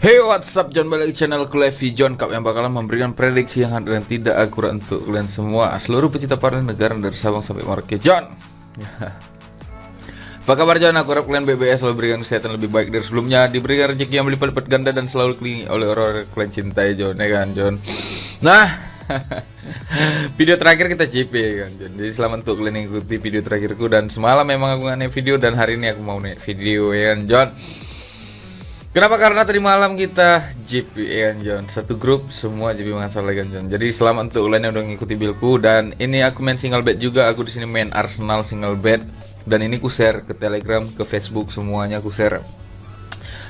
Hey, what's up, John, balik ke channel Levi John Cup yang bakalan memberikan prediksi yang ada dan tidak akurat untuk kalian semua, seluruh pecinta para negara dari Sabang sampai Merauke. John, apa kabar, John? Aku harap kalian BBS selalu berikan kesehatan lebih baik dari sebelumnya, diberikan rezeki yang berlipat-lipat ganda dan selalu dikelilingi oleh orang-orang kalian cintai, John, ya kan, John? Nah, video terakhir kita JP, ya kan, John? Jadi selamat untuk kalian yang ikuti video terakhirku. Dan semalam memang aku nggak naik video, dan hari ini aku mau naik video, ya kan, John? Kenapa? Karena tadi malam kita JP, ya kan, John? Satu grup semua JP masalah, kan, John? Jadi selamat untuk kalian yang udah ngikuti buildku. Dan ini aku main single bet juga. Aku di sini main Arsenal single bet. Dan ini ku share ke Telegram, ke Facebook, semuanya aku share.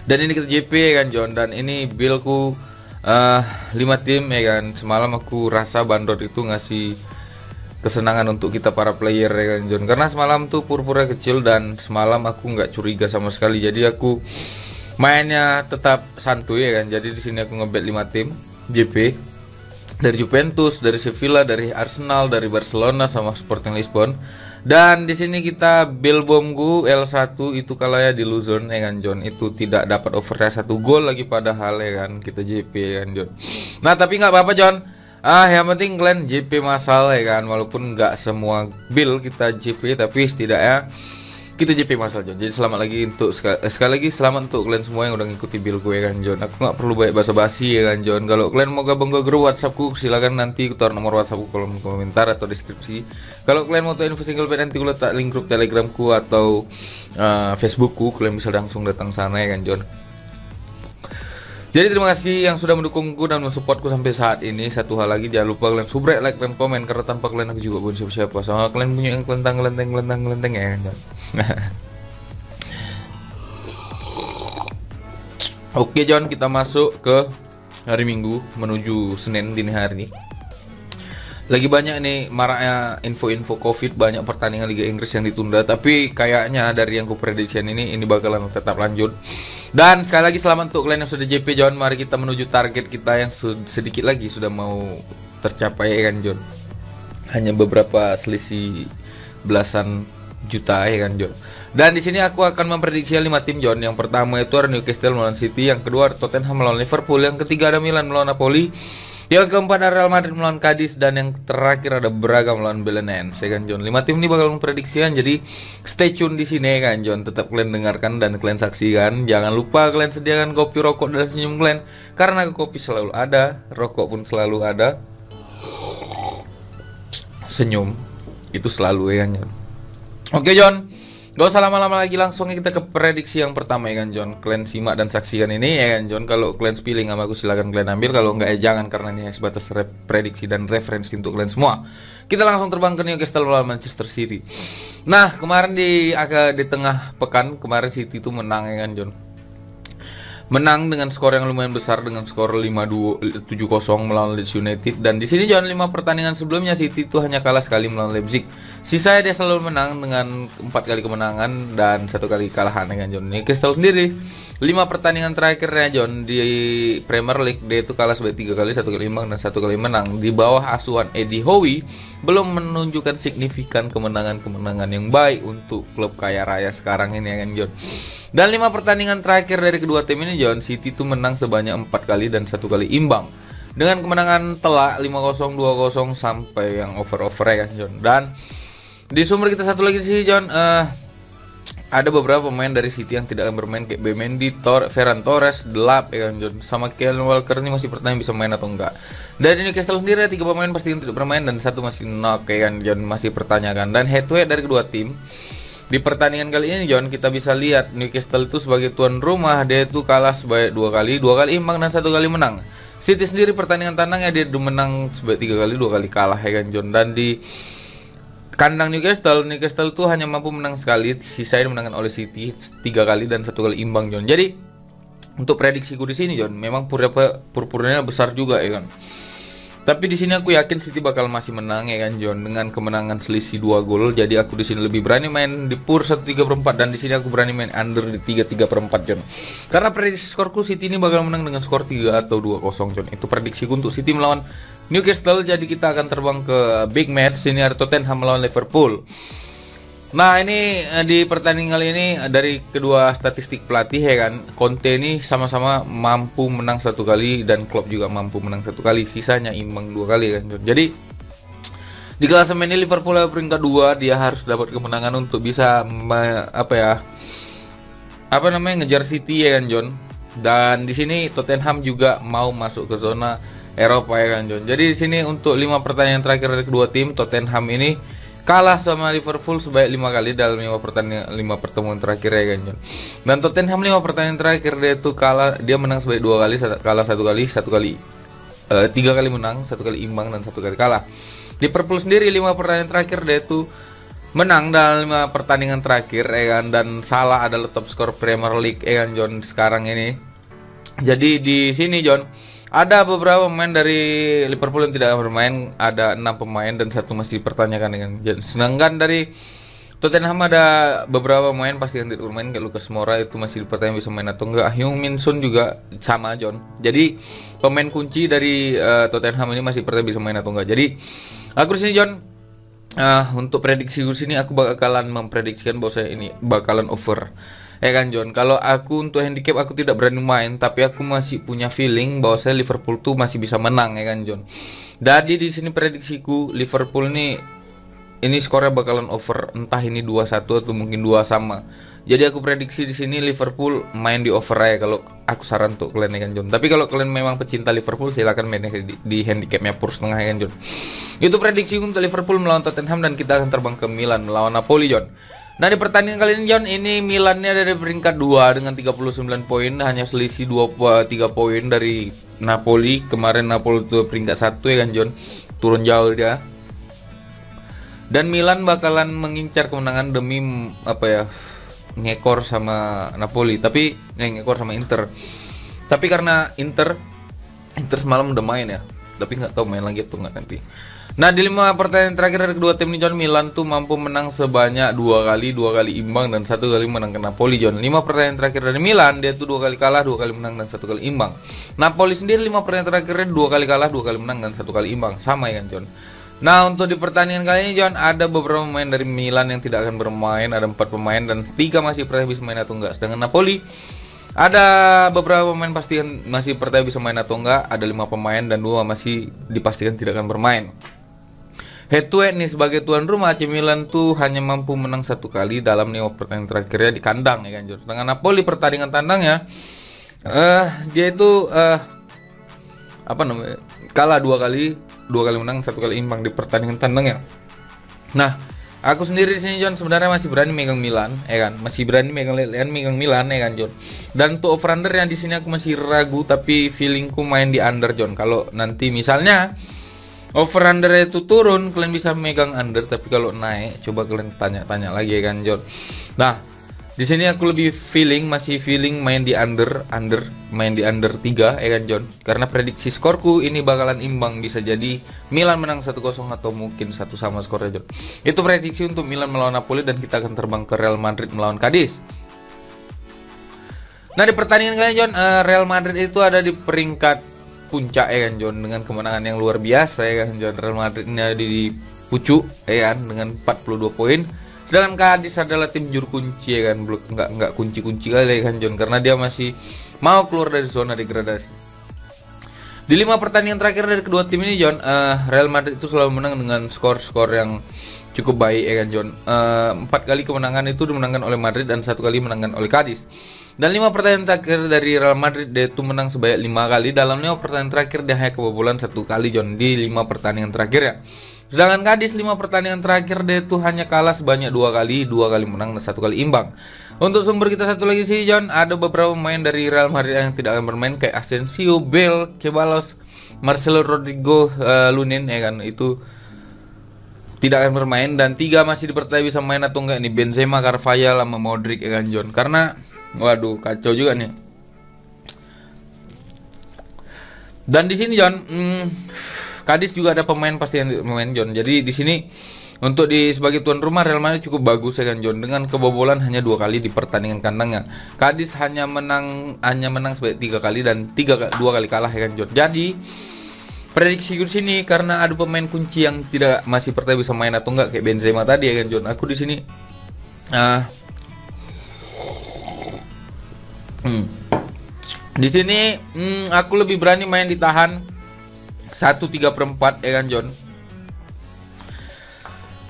Dan ini kita JP, ya kan, John? Dan ini buildku 5 tim, ya kan? Semalam aku rasa Bandot itu ngasih kesenangan untuk kita para player, ya kan, John? Karena semalam tuh purpurnya kecil dan semalam aku nggak curiga sama sekali. Jadi aku mainnya tetap santuy, ya kan. Jadi di sini aku ngebet 5 tim JP dari Juventus, dari Sevilla, dari Arsenal, dari Barcelona sama Sporting Lisbon. Dan di sini kita build bomku L1 itu kalahnya di Luzon, ya kan, John. Itu tidak dapat overtime 1 gol lagi padahal, ya kan, kita JP, ya kan, John. Nah, tapi nggak apa-apa, John. Yang penting kalian JP masal, ya kan. Walaupun nggak semua build kita JP, tapi setidaknya kita JP masal, John. Jadi selamat lagi untuk sekali lagi selamat untuk kalian semua yang udah ngikuti build gue, ya kan, John. Aku nggak perlu banyak basa-basi, ya kan, John. Kalau kalian mau gabung ke grup WhatsAppku, silakan nanti taruh nomor WhatsAppku kolom komentar atau deskripsi. Kalau kalian mau tahu info single bet, nanti gue letak link grup Telegramku atau Facebookku, kalian bisa langsung datang sana, ya kan, John. Jadi terima kasih yang sudah mendukungku dan mensupportku sampai saat ini. Satu hal lagi, jangan lupa kalian subrek, like, dan komen, karena tanpa kalian aku juga bukan siapa-siapa. Sama kalian punya yang kelentang, ya kan, John. Oke, John, kita masuk ke hari Minggu menuju Senin dini hari. Lagi banyak nih maraknya info-info Covid, banyak pertandingan Liga Inggris yang ditunda, tapi kayaknya dari yang kuprediksikan ini bakalan tetap lanjut. Dan sekali lagi selamat untuk kalian yang sudah JP, John. Mari kita menuju target kita yang sedikit lagi sudah mau tercapai, ya kan, John. Hanya beberapa selisih belasan juta, ya kan, John. Dan di sini aku akan memprediksi 5 tim, John. Yang pertama itu ada Newcastle melawan City, yang kedua Tottenham melawan Liverpool, yang ketiga ada Milan melawan Napoli, yang keempat ada Real Madrid melawan Cadiz, dan yang terakhir ada Braga melawan Belenenses, ya kan, John. 5 tim ini bakal memprediksikan, jadi stay tune di sini, ya kan, John. Tetap kalian dengarkan dan kalian saksikan. Jangan lupa kalian sediakan kopi, rokok, dan senyum kalian, karena kopi selalu ada, rokok pun selalu ada, senyum itu selalu, ya kan, John. Oke, John, gak usah lama-lama lagi, langsung kita ke prediksi yang pertama, ya kan, John. Kalian simak dan saksikan ini, ya kan, John. Kalau kalian pilih sama aku silahkan kalian ambil, kalau enggak ya jangan, karena ini sebatas prediksi dan referensi untuk kalian semua. Kita langsung terbang ke Newcastle melawan Manchester City. Nah, kemarin di tengah pekan kemarin City itu menang, ya kan, John. Menang dengan skor yang lumayan besar, dengan skor 5-2 7-0 melawan Leeds United. Dan di sini, John, 5 pertandingan sebelumnya City itu hanya kalah sekali melawan Leipzig. Sisanya dia selalu menang dengan 4 kali kemenangan dan 1 kali kalahan, dengan John. Newcastle sendiri 5 pertandingan terakhirnya, John, di Premier League dia itu kalah sebanyak 3 kali, 1 kali imbang dan 1 kali menang. Di bawah asuhan Eddie Howe belum menunjukkan signifikan kemenangan yang baik untuk klub kaya raya sekarang ini, ya kan, John. Dan 5 pertandingan terakhir dari kedua tim ini, John, City itu menang sebanyak 4 kali dan 1 kali imbang, dengan kemenangan telak 5-0, 2-0 sampai yang over-over, ya kan, John. Dan di sumber kita satu lagi sih, John, ada beberapa pemain dari City yang tidak akan bermain, kayak Bemendi, Ferran Torres, Delap, ya kan, John. Sama Kyle Walker ini masih pertanyaan bisa main atau enggak. Dan ini Newcastle sendiri 3 pemain pasti yang tidak bermain dan 1 masih knock, ya kan, John, masih pertanyakan. Dan head to head dari kedua tim di pertandingan kali ini, John, kita bisa lihat Newcastle itu sebagai tuan rumah dia itu kalah sebanyak 2 kali imbang dan 1 kali menang. City sendiri pertandingan tandangnya dia menang sebanyak 3 kali, 2 kali kalah, ya kan, John. Dan di kandang Newcastle itu hanya mampu menang sekali, sisanya dimenangkan oleh City 3 kali dan 1 kali imbang, John. Jadi untuk prediksiku di sini, John, memang purpurnya besar juga, ya kan. Tapi di sini aku yakin City bakal masih menang, ya kan, John, dengan kemenangan selisih 2 gol. Jadi aku di sini lebih berani main di pur 1/3/4 dan di sini aku berani main under di 3/3/4, John. Karena prediksi skorku City ini bakal menang dengan skor 3 atau 2-0, John. Itu prediksiku untuk City melawan Newcastle. Jadi kita akan terbang ke big match. Sini ada Tottenham melawan Liverpool. Nah ini di pertandingan kali ini dari kedua statistik pelatih ya kan, Conte ini sama-sama mampu menang satu kali dan Klopp juga mampu menang satu kali, sisanya imbang dua kali kan. Jadi di klasemen ini Liverpool peringkat 2, dia harus dapat kemenangan untuk bisa ngejar City ya kan John. Dan di sini Tottenham juga mau masuk ke zona Eropa ya kan John. Jadi di sini untuk 5 pertandingan terakhir dari kedua tim, Tottenham ini kalah sama Liverpool sebanyak 5 kali dalam 5 pertemuan terakhir ya kan John. Dan Tottenham 5 pertandingan terakhir dia menang sebanyak 2 kali, kalah 1 kali, 3 kali menang, 1 kali imbang dan 1 kali kalah. Liverpool sendiri 5 pertandingan terakhir dia itu menang dalam 5 pertandingan terakhir ya kan, dan Salah adalah top skor Premier League ya kan John sekarang ini. Jadi di sini John ada beberapa pemain dari Liverpool yang tidak bermain, ada 6 pemain dan 1 masih dipertanyakan dengan John. Sedangkan dari Tottenham ada beberapa pemain pasti yang tidak bermain, kayak Lucas Moura itu masih dipertanyakan bisa main atau enggak. Heung-min Son juga sama John. Jadi pemain kunci dari Tottenham ini masih dipertanyakan bisa main atau enggak. Jadi aku di sini John, untuk prediksi di sini aku bakalan memprediksikan bahwa saya ini bakalan over. Ya kan John, kalau aku untuk handicap aku tidak berani main, tapi aku masih punya feeling bahwa saya Liverpool tuh masih bisa menang ya kan John. Jadi di sini prediksiku Liverpool ini skornya bakalan over, entah ini 2-1 atau mungkin 2 sama. Jadi aku prediksi di sini Liverpool main di over ya, kalau aku saran untuk kalian ya kan John. Tapi kalau kalian memang pecinta Liverpool silahkan main di handicapnya pur setengah ya kan John. Itu prediksi untuk Liverpool melawan Tottenham dan kita akan terbang ke Milan melawan Napoli John. Nah di pertandingan kali ini John, ini Milannya dari peringkat 2 dengan 39 poin, hanya selisih 3 poin dari Napoli. Kemarin Napoli itu peringkat 1 ya kan John, turun jauh dia. Dan Milan bakalan mengincar kemenangan demi ngekor sama Napoli, tapi ngekor sama Inter. Tapi karena Inter semalam udah main ya, tapi nggak tahu main lagi atau nggak nanti. Nah di 5 pertandingan terakhir dari kedua tim ini John, Milan tuh mampu menang sebanyak 2 kali imbang dan 1 kali menang ke Napoli John. 5 pertandingan terakhir dari Milan dia tuh 2 kali kalah, 2 kali menang dan 1 kali imbang. Napoli sendiri 5 pertandingan terakhirnya 2 kali kalah, 2 kali menang dan 1 kali imbang, sama ya kan John. Nah untuk di pertandingan kali ini John, ada beberapa pemain dari Milan yang tidak akan bermain, ada 4 pemain dan 3 masih pernah bisa main atau enggak. Sedangkan Napoli ada beberapa pemain pasti masih percaya bisa main atau enggak, ada 5 pemain dan 2 masih dipastikan tidak akan bermain. Head to head nih sebagai tuan rumah, AC Milan tuh hanya mampu menang 1 kali dalam 5 pertandingan terakhirnya di kandang ya kan John. Sedangkan Napoli pertandingan tandangnya dia itu kalah 2 kali menang, 1 kali imbang di pertandingan tandangnya. Nah aku sendiri di sini John sebenarnya masih berani megang Milan ya kan, masih berani megang Milan ya kan John. Dan untuk over under yang di sini aku masih ragu, tapi feelingku main di under John. Kalau nanti misalnya over under itu turun, kalian bisa megang under, tapi kalau naik coba kalian tanya-tanya lagi ya kan John. Nah di sini aku masih feeling main di under 3 ya kan John. Karena prediksi skorku ini bakalan imbang, bisa jadi Milan menang 1-0 atau mungkin 1 sama skornya John. Itu prediksi untuk Milan melawan Napoli dan kita akan terbang ke Real Madrid melawan Cadiz. Nah di pertandingan kali John, Real Madrid itu ada di peringkat puncak ya kan John, dengan kemenangan yang luar biasa ya kan John. Real Madrid ini ada di pucuk ya kan dengan 42 poin. Sedangkan Cadiz adalah tim juru kunci ya kan, nggak kunci-kunci kali ya kan John, karena dia masih mau keluar dari zona degradasi. Di 5 pertandingan terakhir dari kedua tim ini John, Real Madrid itu selalu menang dengan skor-skor yang cukup baik ya kan John. 4 kali kemenangan itu dimenangkan oleh Madrid dan 1 kali menangkan oleh Cadiz. Dan 5 pertandingan terakhir dari Real Madrid dia itu menang sebanyak 5 kali. Dalam 5 pertandingan terakhir dia hanya kebobolan 1 kali John, di 5 pertandingan terakhir ya. Sedangkan Cadiz 5 pertandingan terakhir dia itu hanya kalah sebanyak 2 kali menang dan 1 kali imbang. Untuk sumber kita satu lagi sih John, ada beberapa pemain dari Real Madrid yang tidak akan bermain, kayak Asensio, Bale, Ceballos, Marcelo, Rodrigo, Lunin ya kan, itu tidak akan bermain. Dan 3 masih dipercaya bisa main atau enggak nih, Benzema, Carvajal sama Modric ya kan John. Karena waduh kacau juga nih. Dan di sini John, Cadiz juga ada pemain pasti yang main John. Jadi di sini untuk sebagai tuan rumah Real Madrid cukup bagus ya kan John, dengan kebobolan hanya 2 kali di pertandingan kandangnya. Cadiz hanya menang sebanyak 3 kali dan 2 kali kalah ya kan John. Jadi prediksi gue sini karena ada pemain kunci yang masih percaya bisa main atau enggak, kayak Benzema tadi ya kan John. Aku di sini Nah, di sini aku lebih berani main ditahan 1/3/4 ya kan John.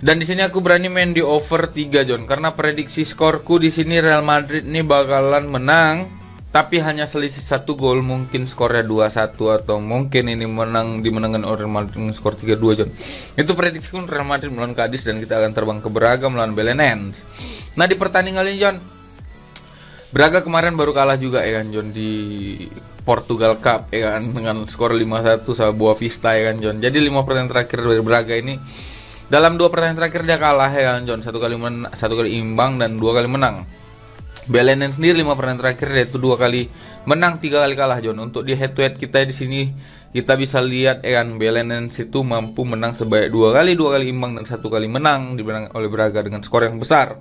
Dan di sini aku berani main di over 3 John, karena prediksi skorku di sini Real Madrid nih bakalan menang, tapi hanya selisih 1 gol, mungkin skornya 2-1 atau mungkin ini dimenangkan oleh Real Madrid dengan skor 3-2 John. Itu prediksiku Real Madrid melawan Cadiz dan kita akan terbang ke Braga melawan Belenenses. Nah, di pertandingan ini John, Braga kemarin baru kalah juga ya kan John di Portugal Cup ya kan, dengan skor 5-1 sama Boavista ya kan John. Jadi 5 pertandingan terakhir dari Braga ini, dalam 2 pertandingan terakhir dia kalah ya kan John, 1 kali imbang dan 2 kali menang. Belenenses sendiri 5 pertandingan terakhir yaitu 2 kali menang, 3 kali kalah John. Untuk di head to head kita di sini kita bisa lihat ya kan, Belenenses itu mampu menang sebanyak 2 kali imbang dan 1 kali menang, dimenang oleh Braga dengan skor yang besar.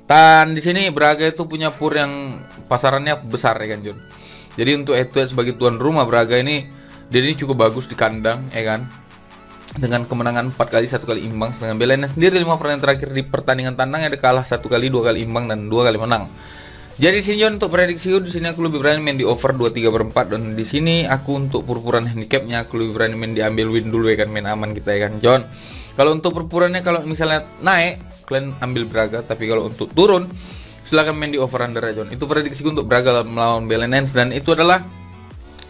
Dan di sini Braga itu punya pur yang pasarannya besar ya kan John. Jadi untuk head to head sebagai tuan rumah, Braga ini dia ini cukup bagus di kandang ya kan, dengan kemenangan 4 kali 1 kali imbang. Sedangkan Belenenses sendiri 5 pertandingan terakhir di pertandingan tandang ada kalah 1 kali, 2 kali imbang dan 2 kali menang. Jadi sini John, untuk prediksi di sini aku lebih berani main di over 2/3/4, dan di sini aku untuk purpuran handicapnya aku lebih berani main diambil win dulu ya kan, main aman kita ya kan John. Kalau untuk purpurannya, kalau misalnya naik kalian ambil Braga, tapi kalau untuk turun silahkan main di over under ya John. Itu prediksiku untuk Braga melawan Belenenses, dan itu adalah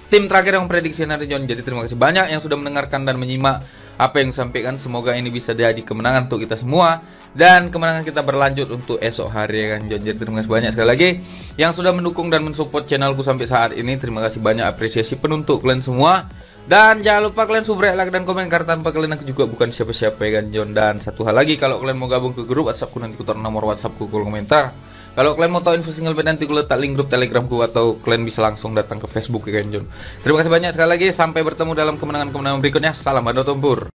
tim terakhir yang prediksi hari John. Jadi terima kasih banyak yang sudah mendengarkan dan menyimak apa yang sampaikan. Semoga ini bisa jadi kemenangan untuk kita semua, dan kemenangan kita berlanjut untuk esok hari ya kan John. Jadi terima kasih banyak sekali lagi yang sudah mendukung dan mensupport channelku sampai saat ini. Terima kasih banyak, apresiasi penuh untuk kalian semua. Dan jangan lupa kalian subscribe, like, dan komen, karena tanpa kalian aku juga bukan siapa-siapa ya kan John. Dan satu hal lagi, kalau kalian mau gabung ke grup WhatsAppku, nanti ku taruh nomor WhatsAppku kolom komentar. Kalau kalian mau tahu info single bed, nanti ku letak link grup Telegramku, atau kalian bisa langsung datang ke Facebook ya kan John. Terima kasih banyak sekali lagi, sampai bertemu dalam kemenangan-kemenangan berikutnya. Salam Ado Tempur.